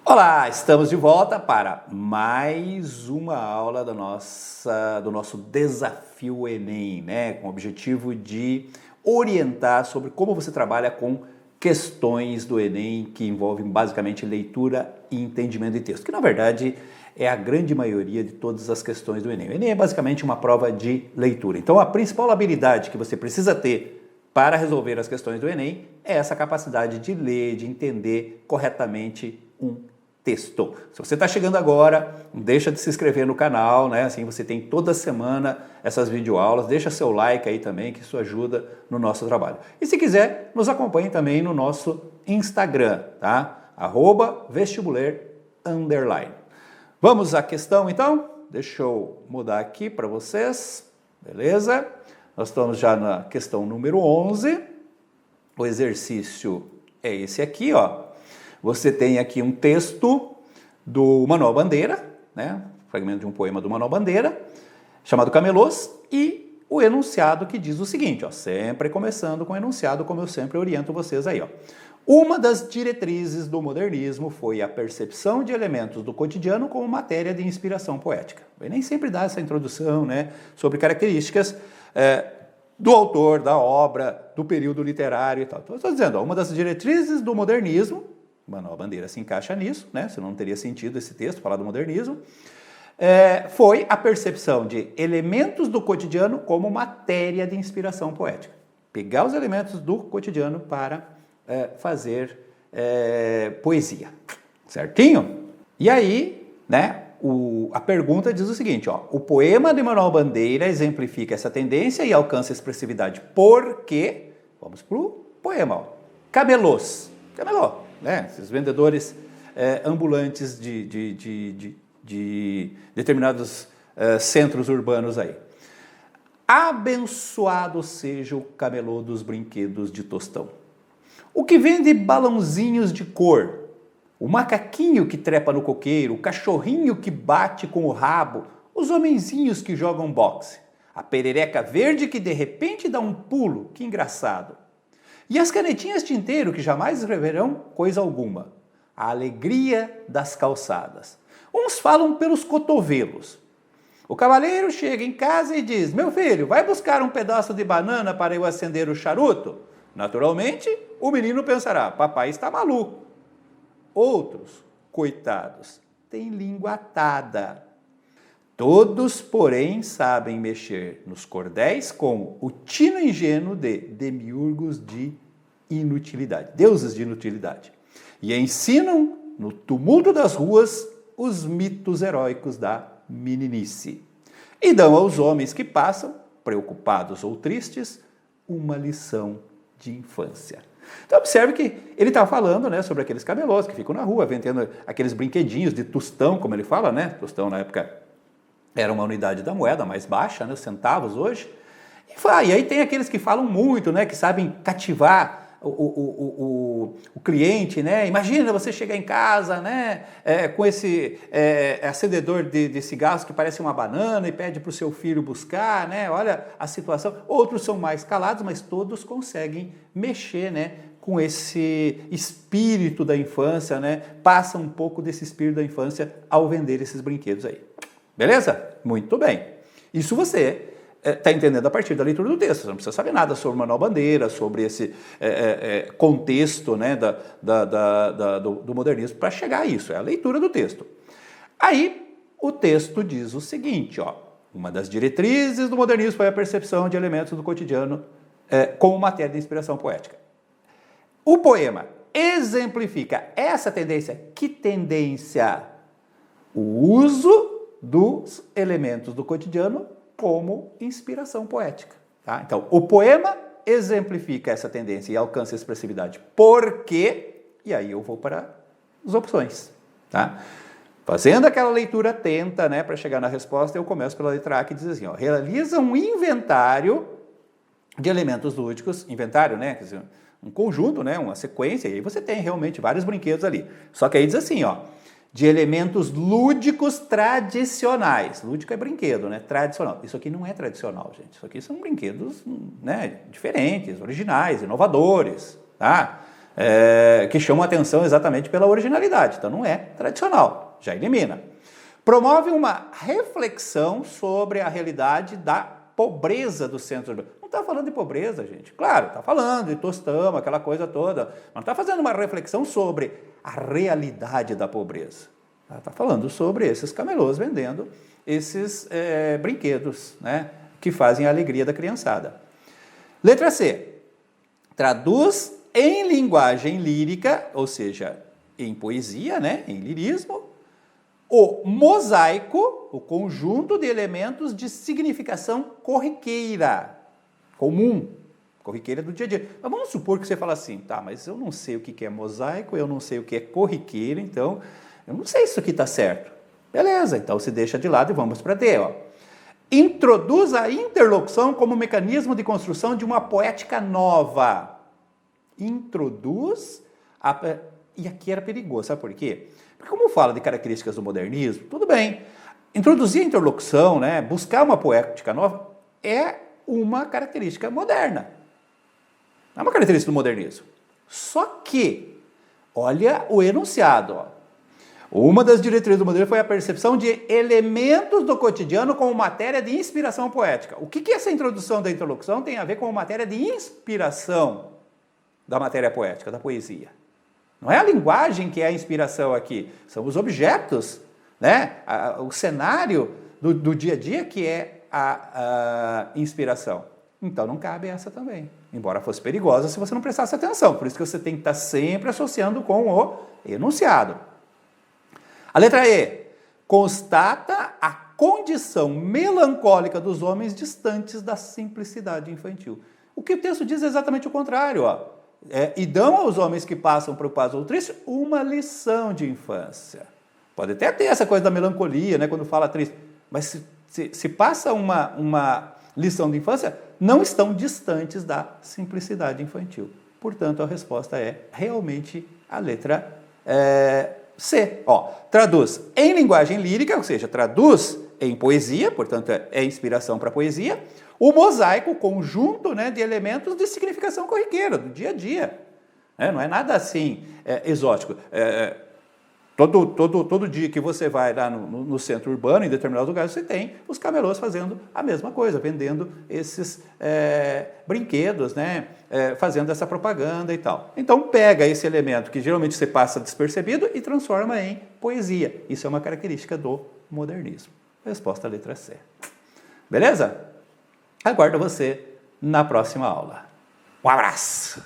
Olá, estamos de volta para mais uma aula do nosso desafio Enem, né? Com o objetivo de orientar sobre como você trabalha com questões do Enem que envolvem basicamente leitura e entendimento de texto, que na verdade é a grande maioria de todas as questões do Enem. O Enem é basicamente uma prova de leitura. Então a principal habilidade que você precisa ter para resolver as questões do Enem é essa capacidade de ler, de entender corretamente um texto. Se você está chegando agora, não deixa de se inscrever no canal, né? Assim você tem toda semana essas videoaulas. Deixa seu like aí também, que isso ajuda no nosso trabalho. E se quiser, nos acompanhe também no nosso Instagram, tá? @vestibular_. Vamos à questão então? Deixa eu mudar aqui para vocês, beleza? Nós estamos já na questão número 11. O exercício é esse aqui, ó. Você tem aqui um texto do Manuel Bandeira, né? Fragmento de um poema do Manuel Bandeira, chamado Camelôs, e o enunciado que diz o seguinte, ó, sempre começando com o enunciado, como eu sempre oriento vocês aí, ó. Uma das diretrizes do modernismo foi a percepção de elementos do cotidiano como matéria de inspiração poética. Eu nem sempre dá essa introdução, né, sobre características do autor, da obra, do período literário e tal. Então, eu estou dizendo, ó, uma das diretrizes do modernismo, Manuel Bandeira se encaixa nisso, né? Senão não teria sentido esse texto, falar do modernismo, foi a percepção de elementos do cotidiano como matéria de inspiração poética. Pegar os elementos do cotidiano para fazer poesia, certinho? E aí, né, a pergunta diz o seguinte, ó, o poema de Manuel Bandeira exemplifica essa tendência e alcança expressividade porque, vamos para o poema, ó, camelôs, camelô, né? Esses vendedores ambulantes de determinados centros urbanos aí. Abençoado seja o camelô dos brinquedos de Tostão. O que vende balãozinhos de cor, o macaquinho que trepa no coqueiro, o cachorrinho que bate com o rabo, os homenzinhos que jogam boxe, a perereca verde que de repente dá um pulo, que engraçado. E as canetinhas tinteiro que jamais escreverão coisa alguma. A alegria das calçadas. Uns falam pelos cotovelos. O cavaleiro chega em casa e diz, meu filho, vai buscar um pedaço de banana para eu acender o charuto? Naturalmente, o menino pensará, papai está maluco. Outros, coitados, têm língua atada. Todos, porém, sabem mexer nos cordéis com o tino ingênuo de demiurgos de inutilidade, deuses de inutilidade, e ensinam, no tumulto das ruas, os mitos heróicos da meninice, e dão aos homens que passam, preocupados ou tristes, uma lição de infância. Então observe que ele está falando, né, sobre aqueles camelôs que ficam na rua, vendendo aqueles brinquedinhos de tostão, como ele fala, né, tostão na época era uma unidade da moeda mais baixa, né, os centavos hoje. E aí tem aqueles que falam muito, né, que sabem cativar o cliente, né? Imagina você chegar em casa, né, com esse acendedor de cigarros que parece uma banana e pede para o seu filho buscar, né? Olha a situação. Outros são mais calados, mas todos conseguem mexer, né, com esse espírito da infância, né? Passa um pouco desse espírito da infância ao vender esses brinquedos aí. Beleza? Muito bem. Isso você está entendendo a partir da leitura do texto. Você não precisa saber nada sobre Manuel Bandeira, sobre esse contexto, né, do modernismo para chegar a isso. É a leitura do texto. Aí o texto diz o seguinte, ó, uma das diretrizes do modernismo foi a percepção de elementos do cotidiano como matéria de inspiração poética. O poema exemplifica essa tendência. Que tendência? O uso dos elementos do cotidiano como inspiração poética. Tá? Então, o poema exemplifica essa tendência e alcança expressividade. Por quê? E aí eu vou para as opções. Tá? Fazendo aquela leitura atenta, né, para chegar na resposta, eu começo pela letra A, que diz assim, ó, realiza um inventário de elementos lúdicos, inventário, né, quer dizer, um conjunto, né, uma sequência, e aí você tem realmente vários brinquedos ali. Só que aí diz assim, ó, de elementos lúdicos tradicionais. Lúdico é brinquedo, né? Tradicional. Isso aqui não é tradicional, gente. Isso aqui são brinquedos, né, diferentes, originais, inovadores, tá? que chamam a atenção exatamente pela originalidade. Então não é tradicional, já elimina. Promove uma reflexão sobre a realidade da pobreza do centro urbano. Não está falando de pobreza, gente. Claro, está falando de tostão, aquela coisa toda. Mas não está fazendo uma reflexão sobre a realidade da pobreza. Está falando sobre esses camelôs vendendo esses brinquedos, né, que fazem a alegria da criançada. Letra C. Traduz em linguagem lírica, ou seja, em poesia, né, em lirismo, o mosaico, o conjunto de elementos de significação corriqueira, comum, corriqueira do dia a dia. Mas vamos supor que você fala assim, tá, mas eu não sei o que é mosaico, eu não sei o que é corriqueira, então eu não sei se isso aqui está certo. Beleza, então se deixa de lado e vamos para D. Ó. Introduz a interlocução como mecanismo de construção de uma poética nova. Introduz a... E aqui era perigoso, sabe por quê? Porque como fala de características do modernismo, tudo bem. Introduzir a interlocução, né, buscar uma poética nova, é uma característica moderna. É uma característica do modernismo. Só que, olha o enunciado. Ó. Uma das diretrizes do modernismo foi a percepção de elementos do cotidiano como matéria de inspiração poética. O que essa introdução da interlocução tem a ver com matéria de inspiração da matéria poética, da poesia? Não é a linguagem que é a inspiração aqui, são os objetos, né? O cenário do dia a dia que é a inspiração. Então não cabe essa também, embora fosse perigosa se você não prestasse atenção. Por isso que você tem que estar sempre associando com o enunciado. A letra E. Constata a condição melancólica dos homens distantes da simplicidade infantil. O que o texto diz é exatamente o contrário, ó. E dão aos homens que passam preocupados ou tristes uma lição de infância. Pode até ter essa coisa da melancolia, né, quando fala triste, mas se passa uma lição de infância, não estão distantes da simplicidade infantil. Portanto, a resposta é realmente a letra C. Ó, traduz em linguagem lírica, ou seja, traduz em poesia, portanto é inspiração para a poesia, o mosaico, o conjunto, né, de elementos de significação corriqueira, do dia a dia. Não é nada assim exótico. Todo dia que você vai lá no centro urbano, em determinados lugares, você tem os camelôs fazendo a mesma coisa, vendendo esses brinquedos, né, fazendo essa propaganda e tal. Então pega esse elemento que geralmente você passa despercebido e transforma em poesia. Isso é uma característica do modernismo. Resposta letra C. Beleza? Aguardo você na próxima aula. Um abraço!